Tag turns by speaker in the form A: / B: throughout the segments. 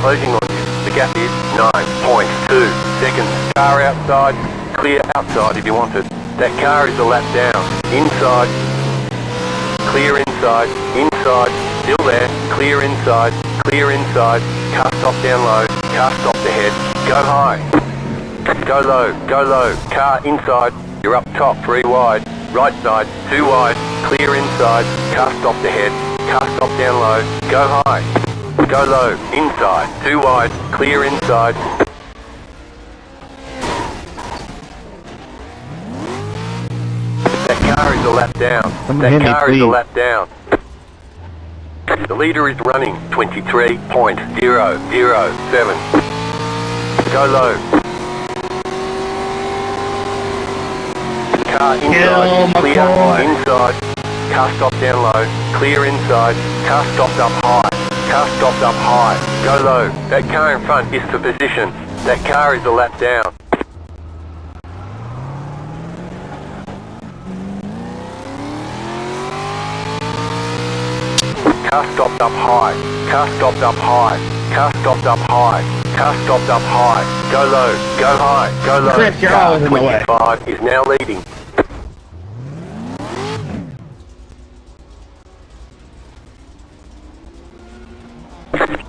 A: closing on you. The gap is 9.2 seconds. Car outside, clear outside if you want it. That car is a lap down. Inside, clear inside, inside, still there, clear inside, car stop down low, car stop ahead, go high, go low, car inside, you're up top 3 wide, right side 2 wide, clear inside, car stop ahead, car stop down low, go high, go low, inside, 2 wide, clear inside. That car is a lap down. That car is a lap down. The leader is running 23.007. Go low. Car inside, clear, inside. Car stop down low, clear inside. Car stopped up high. Car stopped up high. Go low. That car in front is for position. That car is a lap down. Car stopped up high, car stopped up high, car stopped up high, car stopped up high, go low, go high, go low.
B: Chris, you're always in the way.
A: 25 is now leading.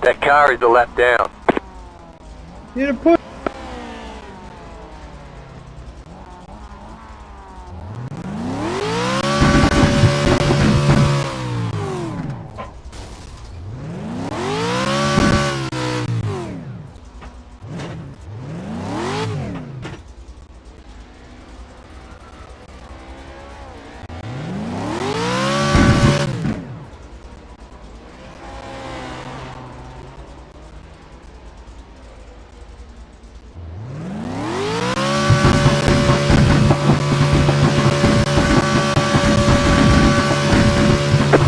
A: That car is a lap down.
B: Need a push.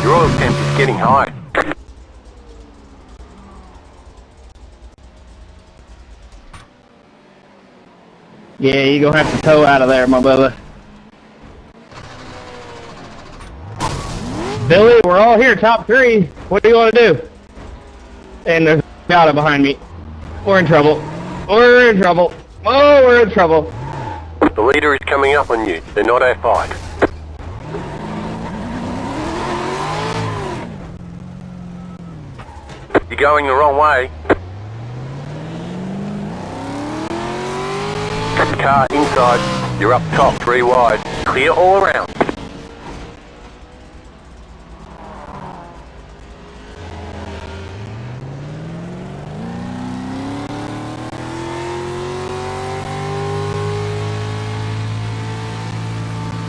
A: Your oil temp is getting high.
B: Yeah, you're gonna have to tow out of there, my brother. Billy, we're all here, top 3. What do you want to do? And there's a guy behind me. We're in trouble. We're in trouble. Oh, we're in trouble.
A: The leader is coming up on you. They're not our fight. You're going the wrong way. Car inside, you're up top 3 wide, clear all around.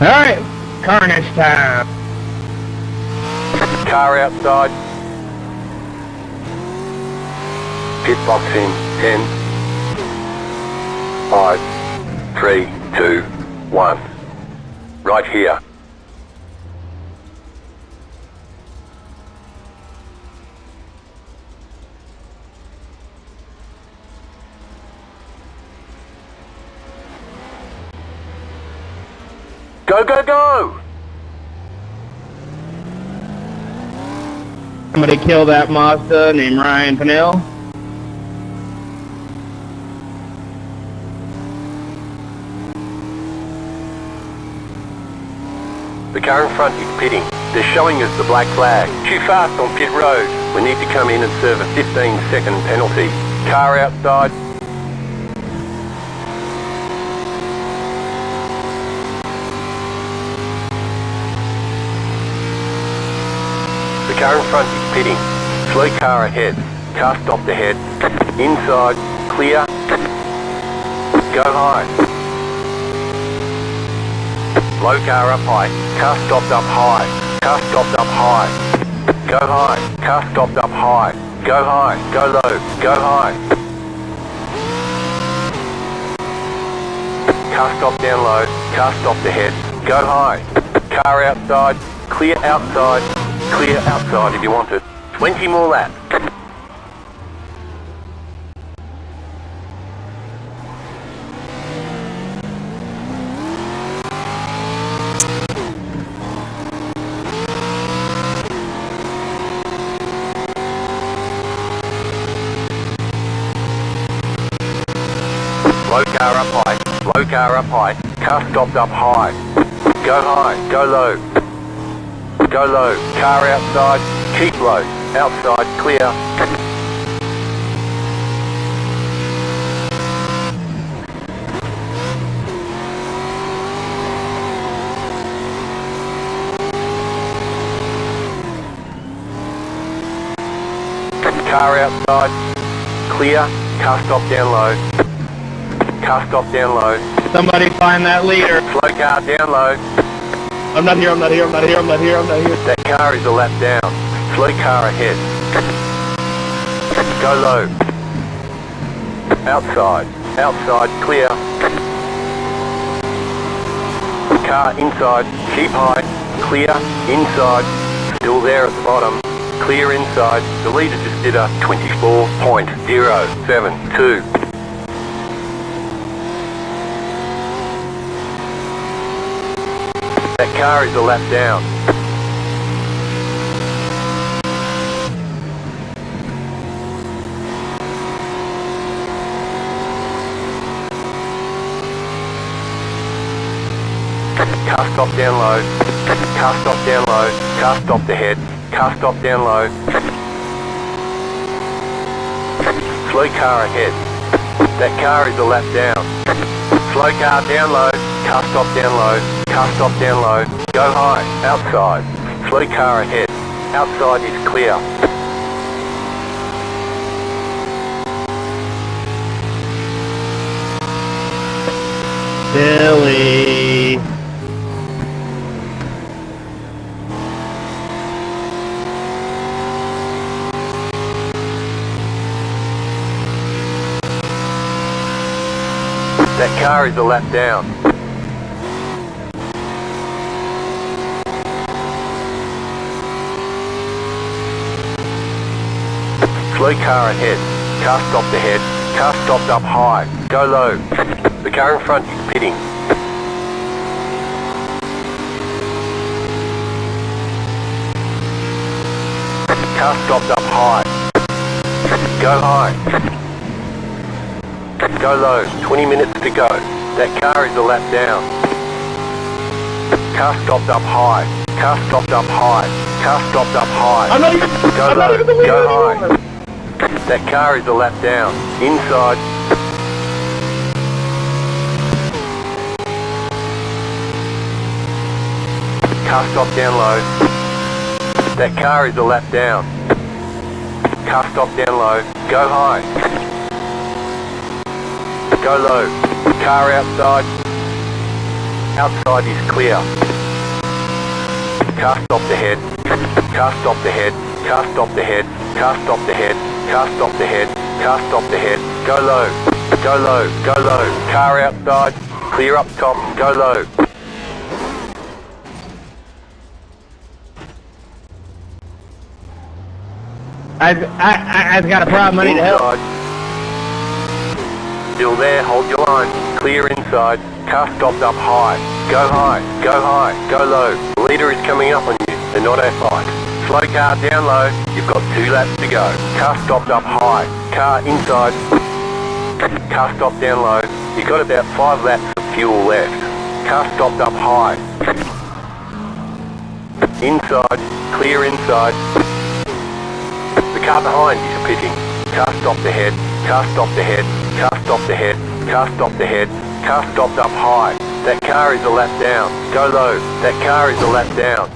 B: Alright, carnage time.
A: Car outside. Pit box in 10, 5, 3, 2, 1. Right here. Go, go, go!
B: Somebody kill that Mazda named Ryan Pennell.
A: The car in front is pitting. They're showing us the black flag. Too fast on pit road. We need to come in and serve a 15-second penalty. Car outside. The car in front is pitting. Slow car ahead. Car stopped ahead. Inside. Clear. Go high. Low car up high, car stopped up high, car stopped up high, go high, car stopped up high, go low, go high. Car stopped down low, car stopped ahead, go high. Car outside, clear outside if you want it. 20 more laps. Slow car up high. Low car up high. Car stopped up high. Go high. Go low. Go low. Car outside. Keep low. Outside. Clear. Car outside. Clear. Car stop down low. Car stop down low.
B: Somebody find that leader.
A: Slow car down low.
B: I'm not here, I'm not here, I'm not here, I'm not here, I'm not here.
A: That car is a lap down. Slow car ahead. Go low. Outside. Outside. Clear. Car inside. Keep high. Clear. Inside. Still there at the bottom. Clear inside. The leader just did a 24.072. That car is a lap down. Car stop down low. Car stop down low. Car stopped ahead. Car stop down low. Slow car ahead. That car is a lap down. Slow car down low. Car stop down low. Car stop down low. Go high. Outside. Slow car ahead. Outside is clear.
B: Billy.
A: That car is a lap down. Slow car ahead. Car stopped ahead. Car stopped up high. Go low. The car in front is pitting. Car stopped up high. Go high. Go low. 20 minutes to go. That car is a lap down. Car stopped up high. Car stopped up high. Car stopped up high.
B: I'm not even,
A: Go
B: I'm
A: low.
B: not even the leader
A: Go high.
B: anymore.
A: That car is a lap down. Inside. Car stop down low. That car is a lap down. Car stop down low. Go high. Go low. Car outside. Outside is clear. Car stopped ahead. Car stopped ahead. Car stopped ahead. Car stopped ahead. Car stopped ahead. Car stopped ahead. Go low. Go low. Go low. Car outside. Clear up top. Go low.
B: I've got a problem, I need help.
A: Inside. Still there, hold your line. Clear inside. Car stopped up high. Go high. Go high. Go low. The leader is coming up on you. They're not at fight. Slow car down low. You've got 2 laps to go. Car stopped up high. Car inside. Car stopped down low. You've got about 5 laps of fuel left. Car stopped up high. Inside. Clear inside. The car behind is pitting. Car stopped ahead. Car stopped ahead. Car stopped ahead. Car stopped ahead. Car stopped up high. That car is a lap down. Go low. That car is a lap down.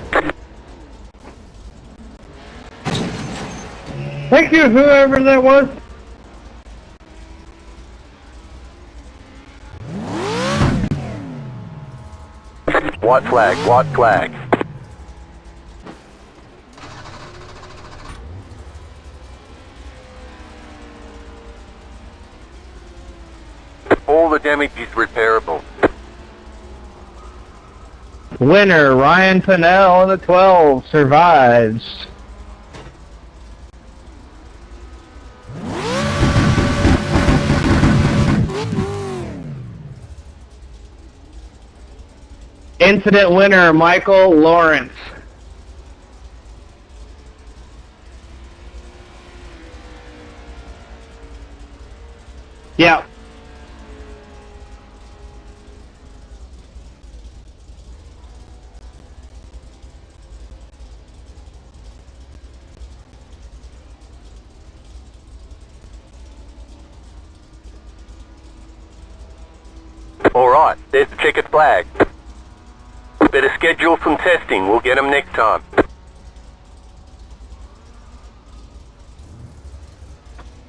B: Thank you, whoever that was.
A: White flag. White flag. All the damage is repairable.
B: Winner, Ryan Pinnell on the 12, survives. Incident winner, Michael Lawrence. Yeah.
A: Alright, there's the checkered flag. Better schedule some testing, we'll get them next time.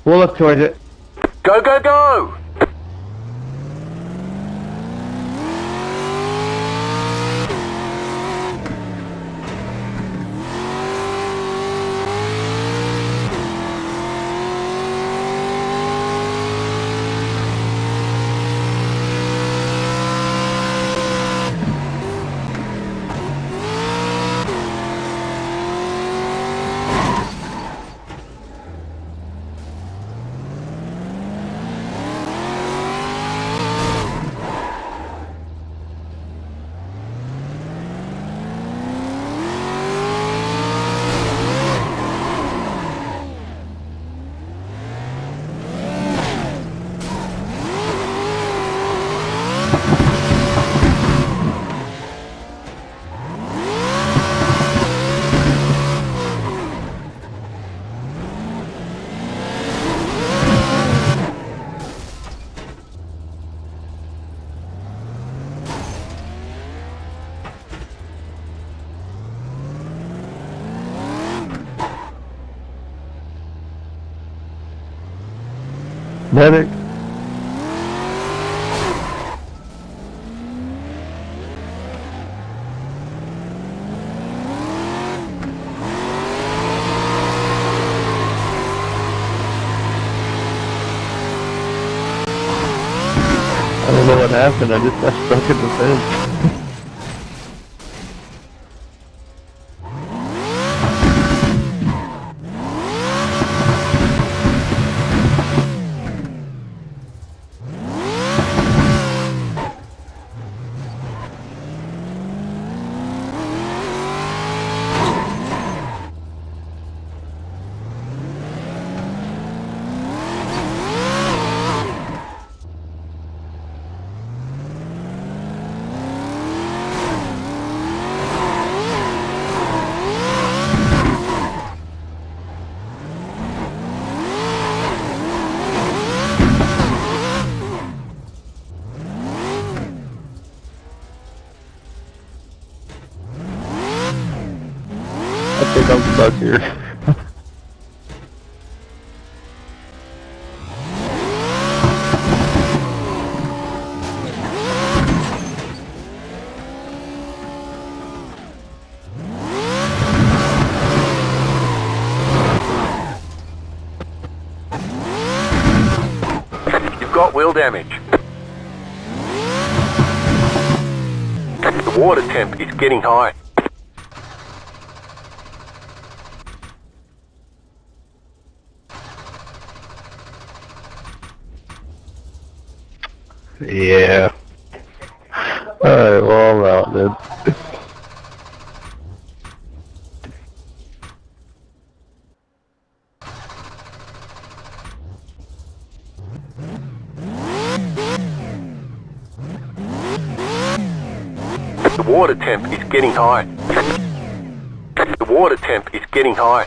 B: We'll look towards it.
A: Go, go, go!
B: Medic. I don't know what happened, I just got stuck in the fence. I think I'm stuck here.
A: You've got wheel damage. The water temp is getting high.
B: Yeah. Alright, well, I'm out then.
A: The water temp is getting high. The water temp is getting high.